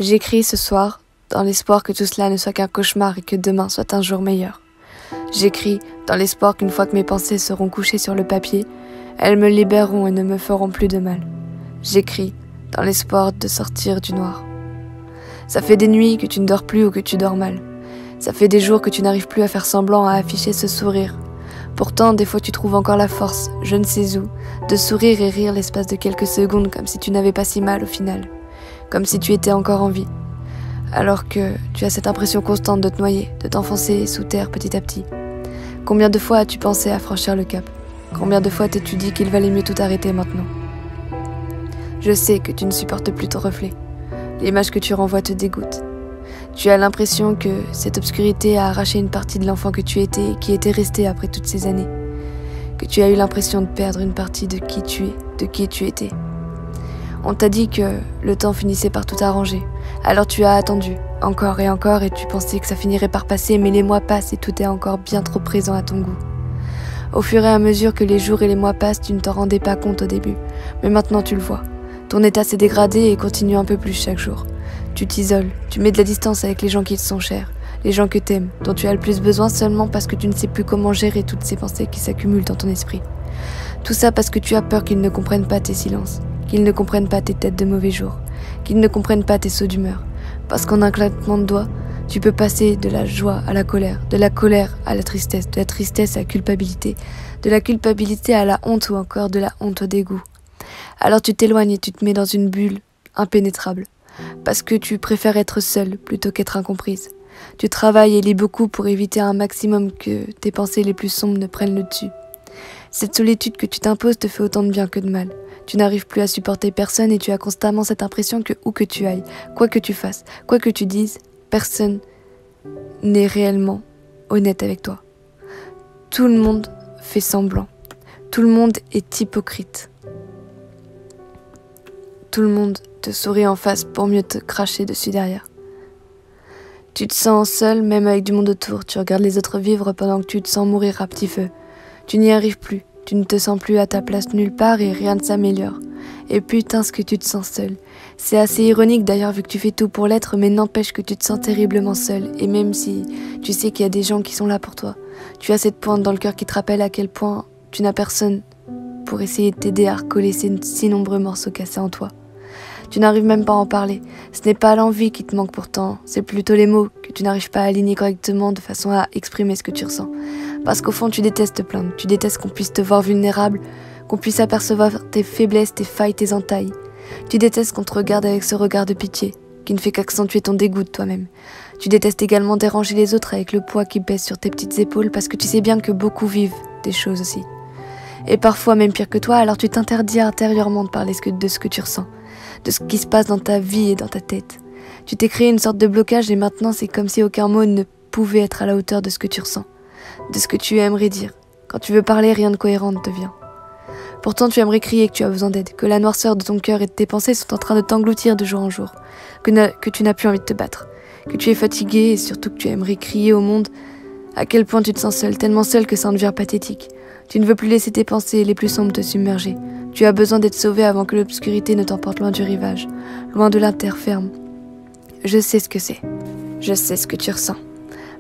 J'écris ce soir, dans l'espoir que tout cela ne soit qu'un cauchemar et que demain soit un jour meilleur. J'écris dans l'espoir qu'une fois que mes pensées seront couchées sur le papier, elles me libéreront et ne me feront plus de mal. J'écris dans l'espoir de sortir du noir. Ça fait des nuits que tu ne dors plus ou que tu dors mal. Ça fait des jours que tu n'arrives plus à faire semblant à afficher ce sourire. Pourtant, des fois tu trouves encore la force, je ne sais où, de sourire et rire l'espace de quelques secondes comme si tu n'avais pas si mal au final. Comme si tu étais encore en vie. Alors que tu as cette impression constante de te noyer, de t'enfoncer sous terre petit à petit. Combien de fois as-tu pensé à franchir le cap? Combien de fois t'es-tu dit qu'il valait mieux tout arrêter maintenant? Je sais que tu ne supportes plus ton reflet. L'image que tu renvoies te dégoûte. Tu as l'impression que cette obscurité a arraché une partie de l'enfant que tu étais et qui était resté après toutes ces années. Que tu as eu l'impression de perdre une partie de qui tu es, de qui tu étais. On t'a dit que le temps finissait par tout arranger. Alors tu as attendu, encore et tu pensais que ça finirait par passer, mais les mois passent et tout est encore bien trop présent à ton goût. Au fur et à mesure que les jours et les mois passent, tu ne t'en rendais pas compte au début. Mais maintenant tu le vois. Ton état s'est dégradé et continue un peu plus chaque jour. Tu t'isoles, tu mets de la distance avec les gens qui te sont chers, les gens que t'aimes, dont tu as le plus besoin seulement parce que tu ne sais plus comment gérer toutes ces pensées qui s'accumulent dans ton esprit. Tout ça parce que tu as peur qu'ils ne comprennent pas tes silences, qu'ils ne comprennent pas tes têtes de mauvais jours, qu'ils ne comprennent pas tes sauts d'humeur. Parce qu'en un claquement de doigts, tu peux passer de la joie à la colère, de la colère à la tristesse, de la tristesse à la culpabilité, de la culpabilité à la honte ou encore de la honte au dégoût. Alors tu t'éloignes et tu te mets dans une bulle impénétrable, parce que tu préfères être seule plutôt qu'être incomprise. Tu travailles et lis beaucoup pour éviter un maximum que tes pensées les plus sombres ne prennent le dessus. Cette solitude que tu t'imposes te fait autant de bien que de mal. Tu n'arrives plus à supporter personne et tu as constamment cette impression que où que tu ailles, quoi que tu fasses, quoi que tu dises, personne n'est réellement honnête avec toi. Tout le monde fait semblant. Tout le monde est hypocrite. Tout le monde te sourit en face pour mieux te cracher dessus derrière. Tu te sens seul même avec du monde autour. Tu regardes les autres vivre pendant que tu te sens mourir à petit feu. Tu n'y arrives plus. Tu ne te sens plus à ta place nulle part et rien ne s'améliore. Et putain ce que tu te sens seul. C'est assez ironique d'ailleurs vu que tu fais tout pour l'être, mais n'empêche que tu te sens terriblement seul. Et même si tu sais qu'il y a des gens qui sont là pour toi, tu as cette pointe dans le cœur qui te rappelle à quel point tu n'as personne pour essayer de t'aider à recoller ces si nombreux morceaux cassés en toi. Tu n'arrives même pas à en parler. Ce n'est pas l'envie qui te manque pourtant, c'est plutôt les mots que tu n'arrives pas à aligner correctement de façon à exprimer ce que tu ressens. Parce qu'au fond, tu détestes te plaindre, tu détestes qu'on puisse te voir vulnérable, qu'on puisse apercevoir tes faiblesses, tes failles, tes entailles. Tu détestes qu'on te regarde avec ce regard de pitié, qui ne fait qu'accentuer ton dégoût de toi-même. Tu détestes également déranger les autres avec le poids qui pèse sur tes petites épaules parce que tu sais bien que beaucoup vivent des choses aussi. Et parfois même pire que toi, alors tu t'interdis intérieurement de parler de ce que tu ressens, de ce qui se passe dans ta vie et dans ta tête. Tu t'es créé une sorte de blocage et maintenant c'est comme si aucun mot ne pouvait être à la hauteur de ce que tu ressens, de ce que tu aimerais dire. Quand tu veux parler, rien de cohérent ne te vient. Pourtant tu aimerais crier que tu as besoin d'aide, que la noirceur de ton cœur et de tes pensées sont en train de t'engloutir de jour en jour, que tu n'as plus envie de te battre, que tu es fatigué et surtout que tu aimerais crier au monde à quel point tu te sens seul, tellement seul que ça en devient pathétique. Tu ne veux plus laisser tes pensées les plus sombres te submerger. Tu as besoin d'être sauvé avant que l'obscurité ne t'emporte loin du rivage, loin de la terre ferme. Je sais ce que c'est. Je sais ce que tu ressens.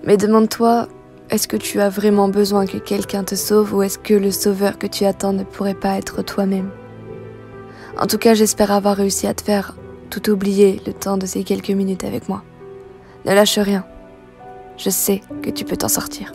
Mais demande-toi, est-ce que tu as vraiment besoin que quelqu'un te sauve ou est-ce que le sauveur que tu attends ne pourrait pas être toi-même? En tout cas, j'espère avoir réussi à te faire tout oublier le temps de ces quelques minutes avec moi. Ne lâche rien. Je sais que tu peux t'en sortir.